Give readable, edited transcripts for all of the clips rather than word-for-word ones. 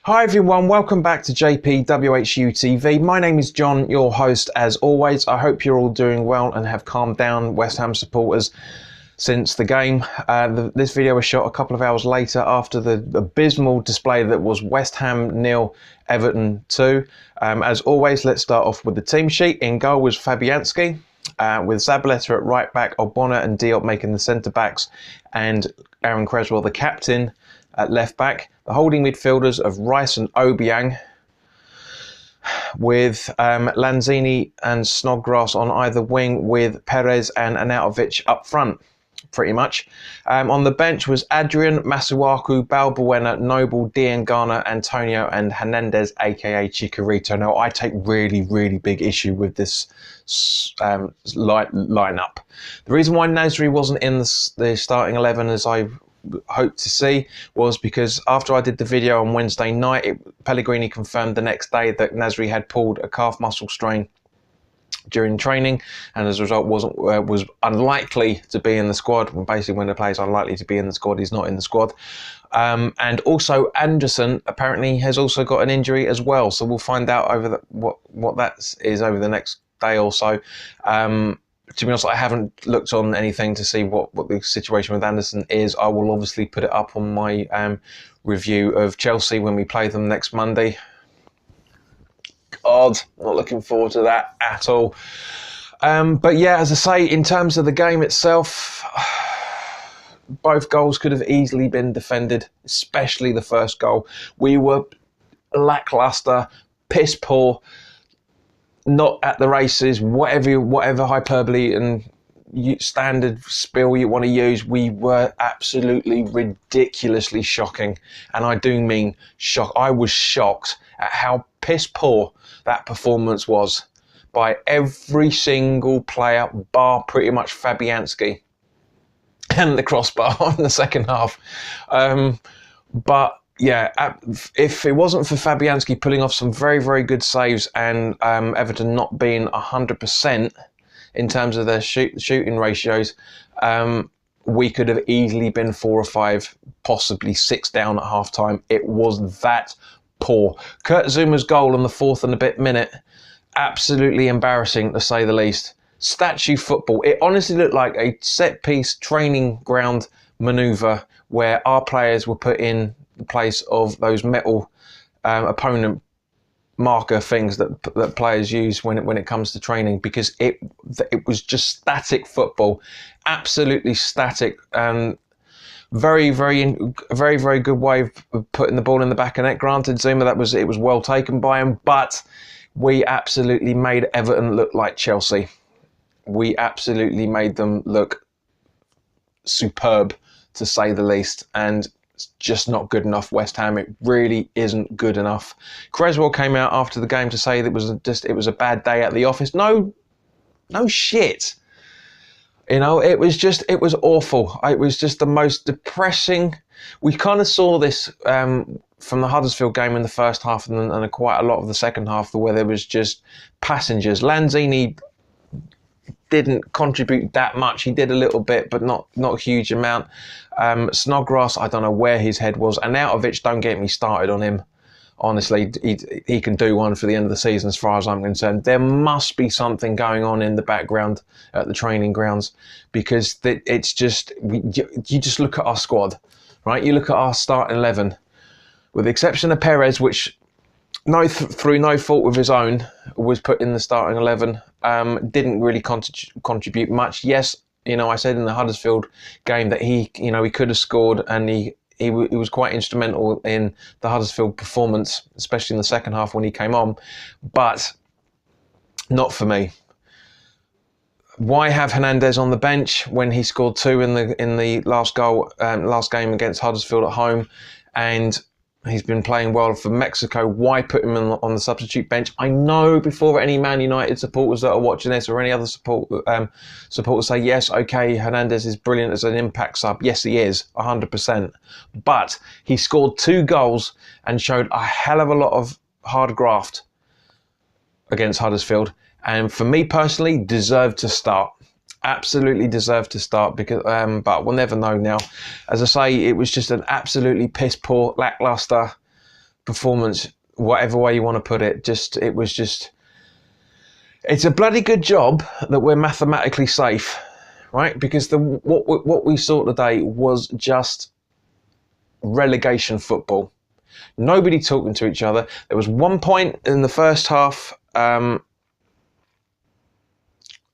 Hi everyone, welcome back to JPWHU TV. My name is John, your host as always. I hope you're all doing well and have calmed down, West Ham supporters, since the game. This video was shot a couple of hours later after the abysmal display that was West Ham 0, Everton 2. As always, let's start off with the team sheet. In goal was Fabianski, with Zabaleta at right back, Ogbonna and Diop making the centre backs, and Aaron Cresswell the captain at left back. The holding midfielders of Rice and Obiang, with Lanzini and Snodgrass on either wing, with Perez and Arnautovic up front, pretty much. On the bench was Adrian, Masuaku, Balbuena, Noble, Diangana, Antonio and Hernandez, aka Chicharito. Now, I take really big issue with this lineup. The reason why Nasri wasn't in the starting 11 as I hoped to see was because after I did the video on Wednesday night, Pellegrini confirmed the next day that Nasri had pulled a calf muscle strain during training, and as a result was unlikely to be in the squad. Basically, when a player's unlikely to be in the squad, he's not in the squad. And also Anderson apparently has also got an injury as well, so we'll find out over what that is over the next day or so. To be honest, I haven't looked on anything to see what the situation with Anderson is. I will obviously put it up on my review of Chelsea when we play them next Monday. God, not looking forward to that at all. But yeah, as I say, in terms of the game itself, both goals could have easily been defended, especially the first goal. We were lacklustre, piss poor, not at the races, whatever hyperbole and standard spiel you want to use. We were absolutely ridiculously shocking, and I do mean shock. I was shocked at how piss poor that performance was by every single player, bar pretty much Fabianski and the crossbar in the second half. But yeah, if it wasn't for Fabianski pulling off some very good saves and Everton not being 100% in terms of their shooting ratios, we could have easily been 4 or 5, possibly 6 down at half time. It was that poor. Kurt Zouma's goal on the 4th and a bit minute, absolutely embarrassing to say the least. Statue football. It honestly looked like a set piece training ground manoeuvre where our players were put in the place of those metal opponent marker things that players use when it comes to training, because it was just static football, absolutely static, and very good way of putting the ball in the back of net. Granted, Zouma, it was well taken by him, but we absolutely made Everton look like Chelsea. We absolutely made them look superb, to say the least, and it's just not good enough, West Ham. It really isn't good enough. Cresswell came out after the game to say that it was a bad day at the office. No shit. You know, it was awful. It was just the most depressing. We kind of saw this from the Huddersfield game in the first half and quite a lot of the second half, where there was just passengers. Lanzini didn't contribute that much. He did a little bit, but not a huge amount. Snodgrass, I don't know where his head was. Arnautovic, don't get me started on him. Honestly, he can do one for the end of the season as far as I'm concerned. There must be something going on in the background at the training grounds, because it's just, you just look at our squad, right? You look at our starting 11, with the exception of Perez, which through no fault of his own was put in the starting 11. Didn't really contribute much. Yes, I said in the Huddersfield game that he could have scored, and he was quite instrumental in the Huddersfield performance, especially in the second half when he came on, but not for me. Why have Hernandez on the bench when he scored 2 in the last game against Huddersfield at home, and he's been playing well for Mexico? Why put him on the substitute bench? I know before any Man United supporters that are watching this, or any other supporters say, yes, okay, Hernandez is brilliant as an impact sub. Yes, he is, 100%. But he scored 2 goals and showed a hell of a lot of hard graft against Huddersfield. And for me personally, deserved to start. Absolutely deserved to start, because but we'll never know now. As I say, it was just an absolutely piss poor, lacklustre performance, whatever way you want to put it. It's a bloody good job that we're mathematically safe, right? Because what we saw today was just relegation football. Nobody talking to each other. There was one point in the first half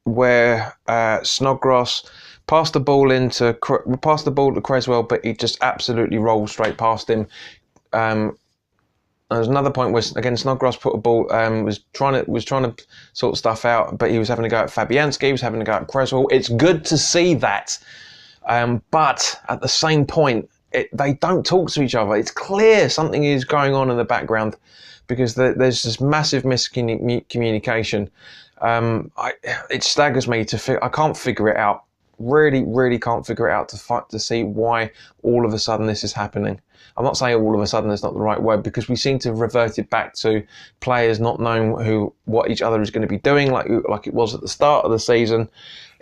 where Snodgrass passed the ball to Creswell, but he just absolutely rolled straight past him. There was another point where, again, Snodgrass put a ball, was trying to sort stuff out, but he was having to go at Fabianski, he was having to go at Creswell. It's good to see that, but at the same point, they don't talk to each other. It's clear something is going on in the background because there's this massive miscommunication. It staggers me I can't figure it out. Really can't figure it out to see why all of a sudden this is happening. I'm not saying all of a sudden is not the right word, because we seem to have reverted back to players not knowing what each other is going to be doing, like it was at the start of the season.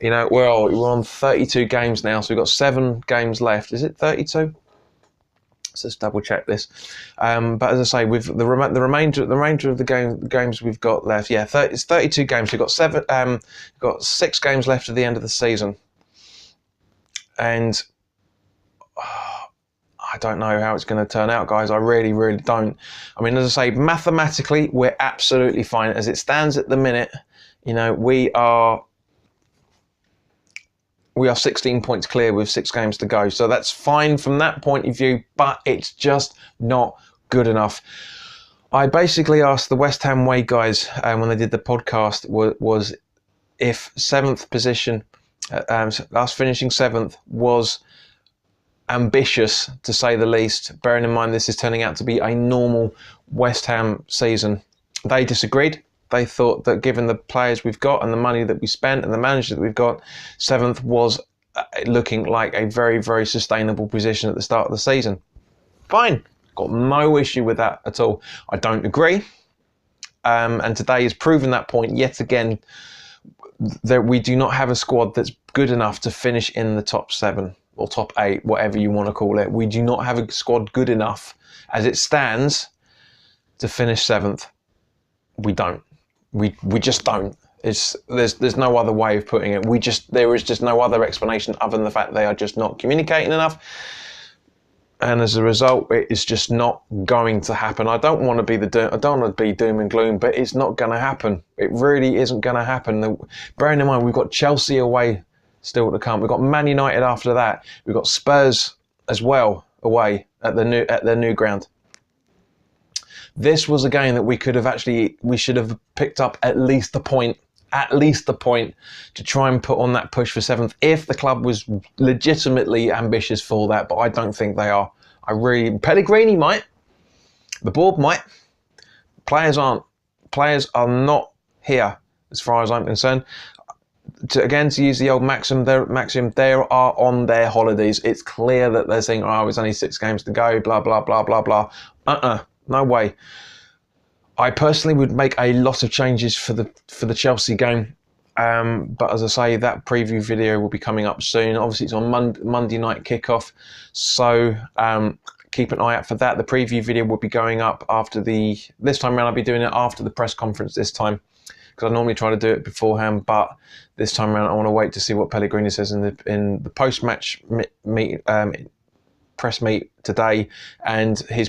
You know, we're on 32 games now, so we've got 7 games left. Is it 32? Let's just double check this. But as I say, with the remainder of the games we've got left, it's 32 games. We've got 6 games left at the end of the season, and I don't know how it's going to turn out, guys. I really don't. I mean, as I say, mathematically, we're absolutely fine. As it stands at the minute, you know, we are 16 points clear with 6 games to go. So that's fine from that point of view, but it's just not good enough. I basically asked the West Ham Way guys when they did the podcast was if 7th position, us finishing 7th, was ambitious, to say the least, bearing in mind this is turning out to be a normal West Ham season. They disagreed. They thought that given the players we've got and the money that we spent and the manager that we've got, 7th was looking like a very, very sustainable position at the start of the season. Fine. Got no issue with that at all. I don't agree. And today has proven that point yet again, that we do not have a squad that's good enough to finish in the top 7 or top 8, whatever you want to call it. We do not have a squad good enough as it stands to finish 7th. We don't. We just don't. There's no other way of putting it. There is just no other explanation other than the fact they are just not communicating enough. And as a result, it is just not going to happen. I don't want to be doom and gloom, but it's not going to happen. It really isn't going to happen. Bearing in mind, we've got Chelsea away still to come. We've got Man United after that. We've got Spurs as well away at their new ground. This was a game that we should have picked up at least a point to try and put on that push for 7th if the club was legitimately ambitious for that, but I don't think they are. Pellegrini might, the board might, players aren't. Players are not here as far as I'm concerned. To use the old maxim, they are on their holidays. It's clear that they're saying, it's only 6 games to go, blah, blah, blah, blah, blah. No way. I personally would make a lot of changes for the Chelsea game. But as I say, that preview video will be coming up soon. Obviously, it's on Monday night kickoff. So keep an eye out for that. The preview video will be going up this time around. I'll be doing it after the press conference this time, because I normally try to do it beforehand, but this time around I want to wait to see what Pellegrini says in the post-match press meet today, and his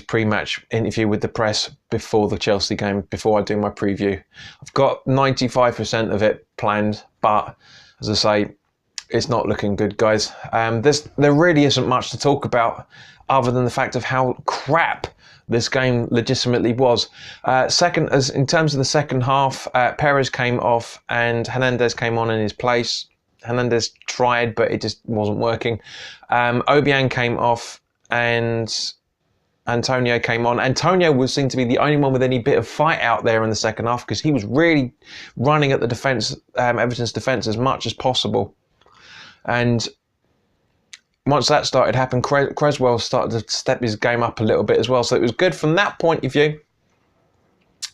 pre-match interview with the press before the Chelsea game, before I do my preview. I've got 95% of it planned, but as I say, it's not looking good, guys. There really isn't much to talk about other than the fact of how crap this game legitimately was. In terms of the second half, Perez came off and Hernandez came on in his place. Hernandez tried, but it just wasn't working. Obiang came off and Antonio came on. Antonio seemed to be the only one with any bit of fight out there in the second half, because he was really running at the defence, Everton's defence, as much as possible. And once that started happening, Creswell started to step his game up a little bit as well. So it was good from that point of view.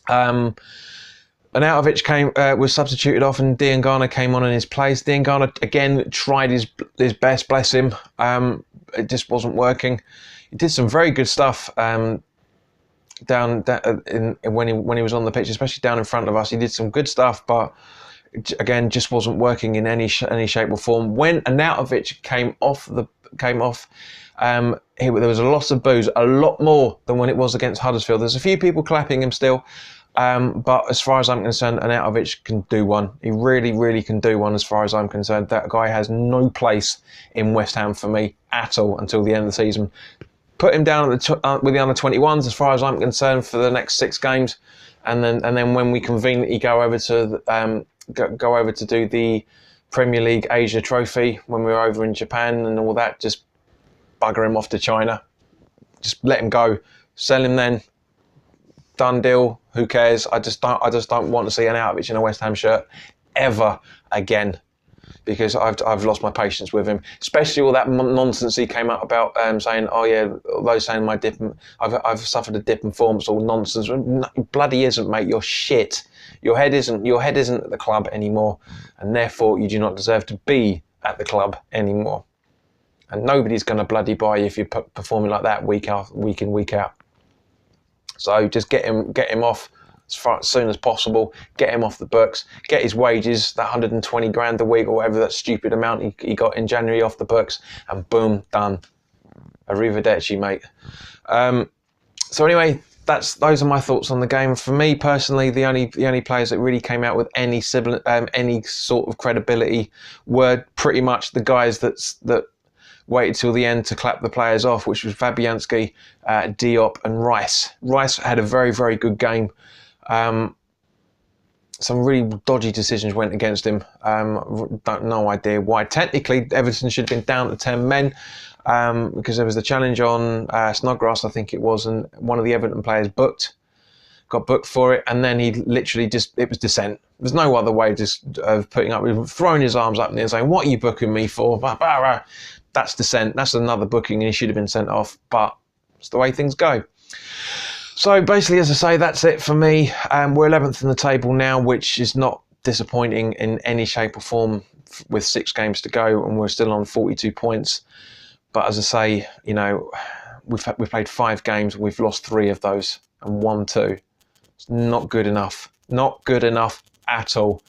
Arnautovic was substituted off, and Diangana came on in his place. Diangana again tried his best, bless him. It just wasn't working. he did some very good stuff when he was on the pitch, especially down in front of us. He did some good stuff, but again, just wasn't working in any shape or form. When Arnautovic came off, there was a loss of boos, a lot more than when it was against Huddersfield. There's a few people clapping him still, but as far as I'm concerned, Arnautovic can do one. He really, really can do one as far as I'm concerned. That guy has no place in West Ham for me at all until the end of the season. Put him down with the under-21s as far as I'm concerned for the next 6 games, and then when we conveniently go over to do the Premier League Asia Trophy when we were over in Japan and all that, just bugger him off to China. Just let him go. Sell him then. Done deal. Who cares? I just don't want to see Arnautovic in a West Ham shirt ever again, because I've lost my patience with him. Especially all that nonsense he came out about saying, oh yeah, those saying I've suffered a dip in form. It's all nonsense. No, bloody isn't, mate. You're shit. Your head isn't at the club anymore, and therefore you do not deserve to be at the club anymore. And nobody's going to bloody buy you if you're performing like that week in, week out. So just get him off as soon as possible. Get him off the books. Get his wages, that 120 grand a week or whatever that stupid amount he got in January, off the books, and boom, done. Arrivederci, mate. So anyway, those are my thoughts on the game. For me personally, the only players that really came out with any sort of credibility were pretty much the guys that waited till the end to clap the players off, which was Fabianski, Diop and Rice. Rice had a very, very good game. Some really dodgy decisions went against him. No idea why. Technically, Everton should have been down to 10 men because there was the challenge on Snodgrass, I think it was, and one of the Everton players got booked for it, and then he literally it was dissent. There's no other way of putting up, throwing his arms up in the air saying, what are you booking me for? That's dissent. That's another booking, and he should have been sent off, but it's the way things go. So basically, as I say, that's it for me. We're 11th in the table now, which is not disappointing in any shape or form with 6 games to go, and we're still on 42 points. But as I say, we've played 5 games, we've lost 3 of those and won 2. It's not good enough. Not good enough at all.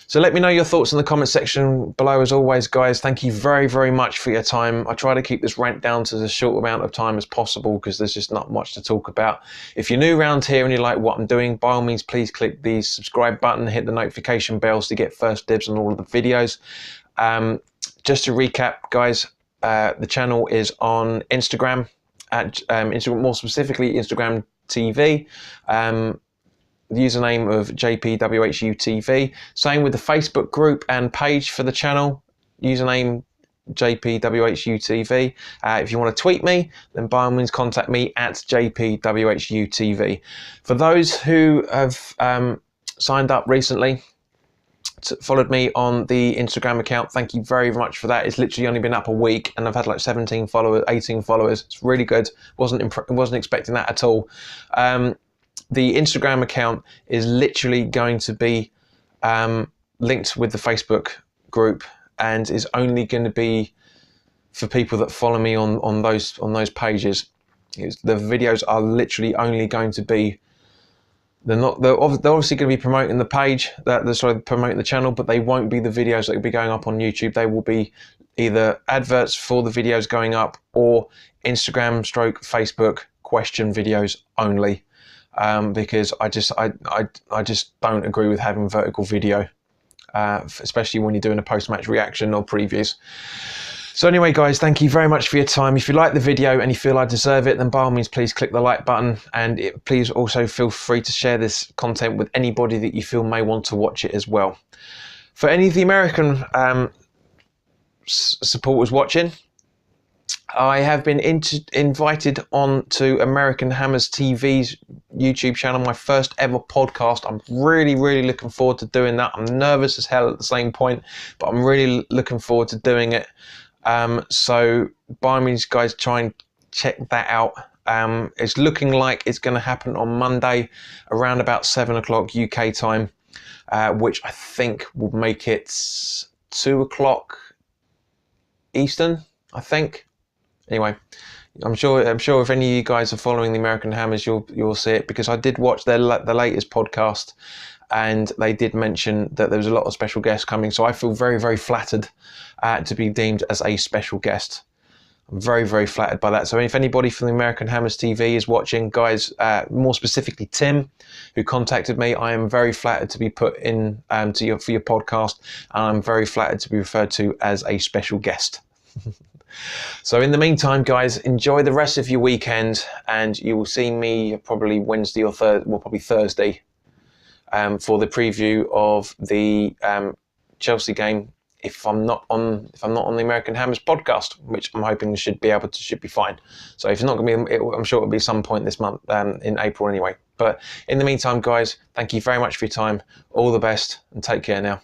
So let me know your thoughts in the comment section below as always, guys. Thank you very, very much for your time. I try to keep this rant down to as short amount of time as possible because there's just not much to talk about. If you're new around here and you like what I'm doing, by all means, please click the subscribe button, hit the notification bells to get first dibs on all of the videos. Just to recap, guys, the channel is on Instagram, more specifically Instagram TV. The username of JPWHUTV. Same with the Facebook group and page for the channel, username JPWHUTV. If you want to tweet me, then by all means contact me at JPWHUTV. For those who have signed up recently, followed me on the Instagram account, thank you very much for that. It's literally only been up a week and I've had like 17 followers, 18 followers. It's really good. Wasn't expecting that at all. The Instagram account is literally going to be linked with the Facebook group and is only going to be for people that follow me on those pages. The videos are literally only going to be, they're obviously going to be promoting the page, promoting the channel, but they won't be the videos that will be going up on YouTube. They will be either adverts for the videos going up or Instagram/Facebook question videos only. Because I just don't agree with having vertical video, especially when you're doing a post-match reaction or previews. So anyway, guys, thank you very much for your time. If you like the video and you feel I deserve it, then by all means, please click the like button, and please also feel free to share this content with anybody that you feel may want to watch it as well. For any of the American supporters watching, I have been invited on to American Hammers TV's YouTube channel, my first ever podcast. I'm really, really looking forward to doing that. I'm nervous as hell at the same point, but I'm really looking forward to doing it. So by all means, guys, try and check that out. It's looking like it's going to happen on Monday around about 7 o'clock UK time, which I think will make it 2 o'clock Eastern, I think. Anyway, I'm sure if any of you guys are following the American Hammers, you'll see it, because I did watch the latest podcast, and they did mention that there was a lot of special guests coming. So I feel very, very flattered to be deemed as a special guest. I'm very, very flattered by that. So if anybody from the American Hammers TV is watching, guys, more specifically Tim, who contacted me, I am very flattered to be put in for your podcast, and I'm very flattered to be referred to as a special guest. So in the meantime, guys, enjoy the rest of your weekend, and you will see me probably Wednesday or probably Thursday, for the preview of the Chelsea game. If I'm not on the American Hammers podcast, which I'm hoping should be fine. So if it's not going to be, I'm sure it'll be some point this month, in April anyway. But in the meantime, guys, thank you very much for your time. All the best, and take care now.